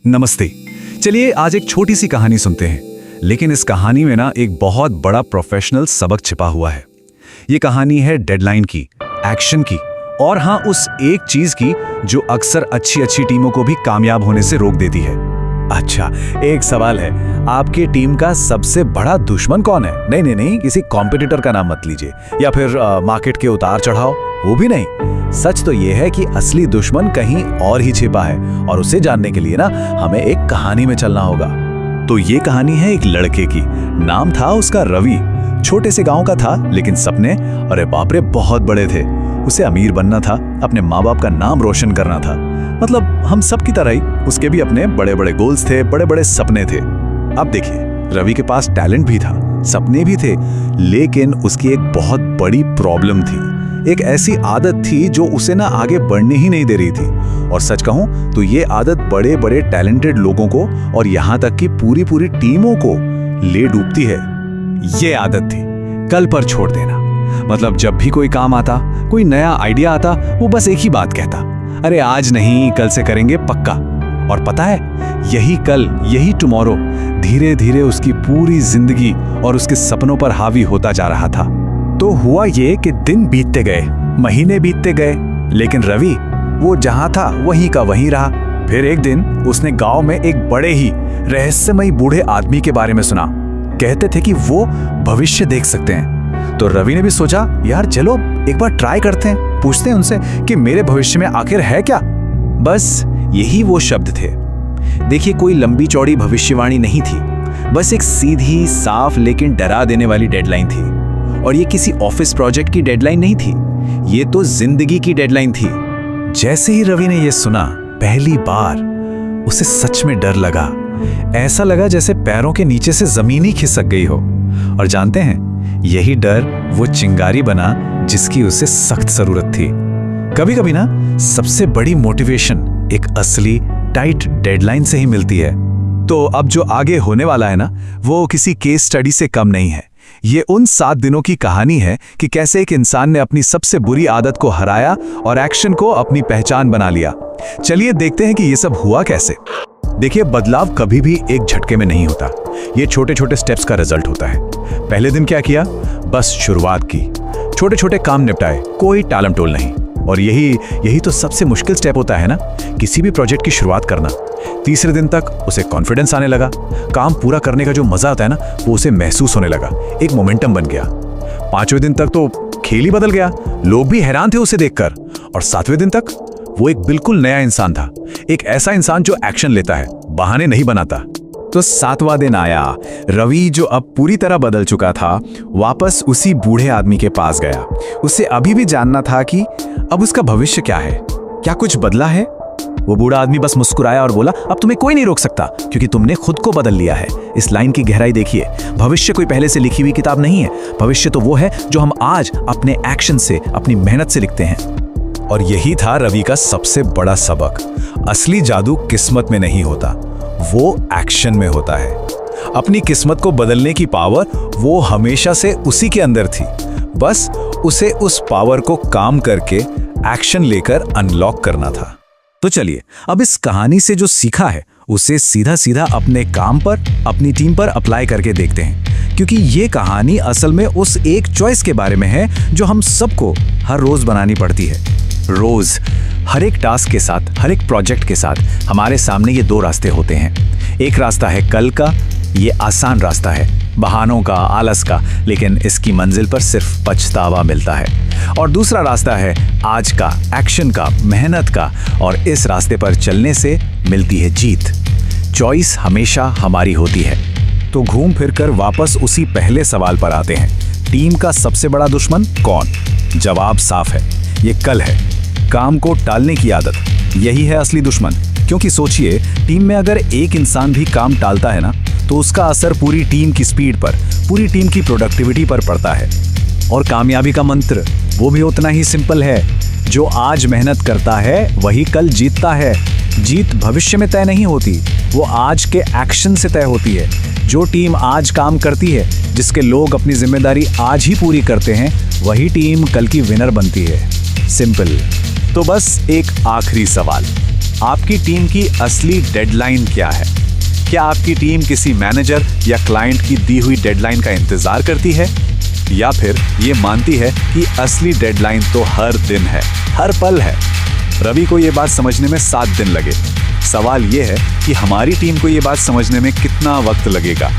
नमस्ते। चलिए आज एक छोटी सी कहानी सुनते हैं, लेकिन इस कहानी में ना एक बहुत बड़ा प्रोफेशनल सबक छिपा हुआ है। ये कहानी है डेडलाइन की, एक्शन की, और हाँ, उस एक चीज की जो अक्सर अच्छी अच्छी टीमों को भी कामयाब होने से रोक देती है। अच्छा, एक सवाल है, आपकी टीम का सबसे बड़ा दुश्मन कौन है? नहीं, नहीं, किसी कॉम्पिटिटर का नाम मत लीजिए, या फिर मार्केट के उतार चढ़ाव, वो भी नहीं। सच तो ये है कि असली दुश्मन कहीं और ही छिपा है, और उसे जानने के लिए ना हमें एक कहानी में चलना होगा। तो ये कहानी है एक लड़के की। नाम था उसका रवि। छोटे से गांव का था, लेकिन सपने, अरे बाप रे, बहुत बड़े थे। उसे अमीर बनना था, अपने माँ बाप का नाम रोशन करना था। मतलब हम सब की तरह ही उसके भी अपने बड़े बड़े गोल्स थे, बड़े बड़े सपने थे। अब देखिए, रवि के पास टैलेंट भी था, सपने भी थे, लेकिन उसकी एक बहुत बड़ी प्रॉब्लम थी। एक ऐसी आदत थी जो उसे ना आगे बढ़ने ही नहीं दे रही थी। और सच कहूं तो ये आदत बड़े बड़े टैलेंटेड लोगों को और यहाँ तक कि पूरी पूरी टीमों को ले डूबती है। ये आदत थी कल पर छोड़ देना। मतलब जब भी कोई काम आता, कोई नया आइडिया आता, वो बस एक ही बात कहता, अरे आज नहीं, कल से करेंगे पक्का। और पता है, यही कल, यही टुमारो धीरे धीरे उसकी पूरी जिंदगी और उसके सपनों पर हावी होता जा रहा था। तो हुआ ये कि दिन बीतते गए, महीने बीतते गए, लेकिन रवि वो जहां था वहीं का वहीं रहा। फिर एक दिन उसने गांव में एक बड़े ही रहस्यमयी बूढ़े आदमी के बारे में सुना। कहते थे कि वो भविष्य देख सकते हैं। तो रवि ने भी सोचा, यार चलो एक बार ट्राई करते हैं, पूछते हैं उनसे कि मेरे भविष्य में आखिर है क्या। बस यही वो शब्द थे। देखिए, कोई लंबी चौड़ी भविष्यवाणी नहीं थी, बस एक सीधी साफ लेकिन डरा देने वाली डेडलाइन थी। और ये किसी ऑफिस प्रोजेक्ट की डेडलाइन नहीं थी, ये तो जिंदगी की डेडलाइन थी। जैसे ही रवि ने ये सुना, पहली बार उसे सच में डर लगा। ऐसा लगा जैसे पैरों के नीचे से जमीन ही खिसक गई हो। और जानते हैं, यही डर वो चिंगारी बना जिसकी उसे सख्त जरूरत थी। कभी कभी ना सबसे बड़ी मोटिवेशन एक असली टाइट डेडलाइन से ही मिलती है। तो अब जो आगे होने वाला है ना, वो किसी केस स्टडी से कम नहीं है। ये उन 7 दिनों की कहानी है कि कैसे एक इंसान ने अपनी सबसे बुरी आदत को हराया और एक्शन को अपनी पहचान बना लिया। चलिए देखते हैं कि ये सब हुआ कैसे। देखिए, बदलाव कभी भी एक झटके में नहीं होता, ये छोटे छोटे स्टेप्स का रिजल्ट होता है। पहले दिन क्या किया, बस शुरुआत की, छोटे छोटे काम निपटाए, कोई टालम टोल नहीं। और यही तो सबसे मुश्किल स्टेप होता है ना, किसी भी प्रोजेक्ट की शुरुआत करना। तीसरे दिन तक उसे कॉन्फिडेंस आने लगा, काम पूरा करने का जो मजा आता है ना, वो उसे महसूस होने लगा, एक मोमेंटम बन गया। 5वें दिन तक तो खेल ही बदल गया, लोग भी हैरान थे उसे देखकर। और 7वें दिन तक वो एक बिल्कुल नया इंसान था, एक ऐसा इंसान जो एक्शन लेता है, बहाने नहीं बनाता। तो 7वां दिन आया, रवि जो अब पूरी तरह बदल चुका था, वापस उसी बूढ़े आदमी के पास गया। उसे अभी भी जानना था कि अब उसका भविष्य क्या है, क्या कुछ बदला है। वो बूढ़ा आदमी बस मुस्कुराया और बोला, अब तुम्हें कोई नहीं रोक सकता, क्योंकि तुमने खुद को बदल लिया है। इस लाइन की गहराई देखिए, भविष्य कोई पहले से लिखी हुई किताब नहीं है। भविष्य तो वो है जो हम आज अपने एक्शन से, अपनी मेहनत से लिखते हैं। और यही था रवि का सबसे बड़ा सबक। असली जादू किस्मत में नहीं होता, वो एक्शन में होता है। अपनी किस्मत को बदलने की पावर वो हमेशा से उसी के अंदर थी, बस उसे उस पावर को काम करके एक्शन लेकर अनलॉक करना था। तो चलिए, अब इस कहानी से जो सीखा है उसे सीधा सीधा अपने काम पर, अपनी टीम पर अप्लाई करके देखते हैं। क्योंकि ये कहानी असल में उस एक चॉइस के बारे में है जो हम सबको हर रोज बनानी पड़ती है। रोज हर एक टास्क के साथ, हर एक प्रोजेक्ट के साथ हमारे सामने ये 2 रास्ते होते हैं। एक रास्ता है कल का, ये आसान रास्ता है, बहानों का, आलस का, लेकिन इसकी मंजिल पर सिर्फ पछतावा मिलता है। और दूसरा रास्ता है आज का, एक्शन का, मेहनत का, और इस रास्ते पर चलने से मिलती है जीत। चॉइस हमेशा हमारी होती है। तो घूम फिर कर वापस उसी पहले सवाल पर आते हैं, टीम का सबसे बड़ा दुश्मन कौन? जवाब साफ है, ये कल है, काम को टालने की आदत। यही है असली दुश्मन। क्योंकि सोचिए, टीम में अगर एक इंसान भी काम टालता है ना, तो उसका असर पूरी टीम की स्पीड पर, पूरी टीम की प्रोडक्टिविटी पर पड़ता है। और कामयाबी का मंत्र वो भी उतना ही सिंपल है, जो आज मेहनत करता है वही कल जीतता है। जीत भविष्य में तय नहीं होती, वो आज के एक्शन से तय होती है। जो टीम आज काम करती है, जिसके लोग अपनी जिम्मेदारी आज ही पूरी करते हैं, वही टीम कल की विनर बनती है। सिंपल। तो बस एक आखिरी सवाल, आपकी टीम की असली डेडलाइन क्या है? क्या आपकी टीम किसी मैनेजर या क्लाइंट की दी हुई डेडलाइन का इंतजार करती है, या फिर ये मानती है कि असली डेडलाइन तो हर दिन है, हर पल है? रवि को ये बात समझने में 7 दिन लगे। सवाल ये है कि हमारी टीम को ये बात समझने में कितना वक्त लगेगा।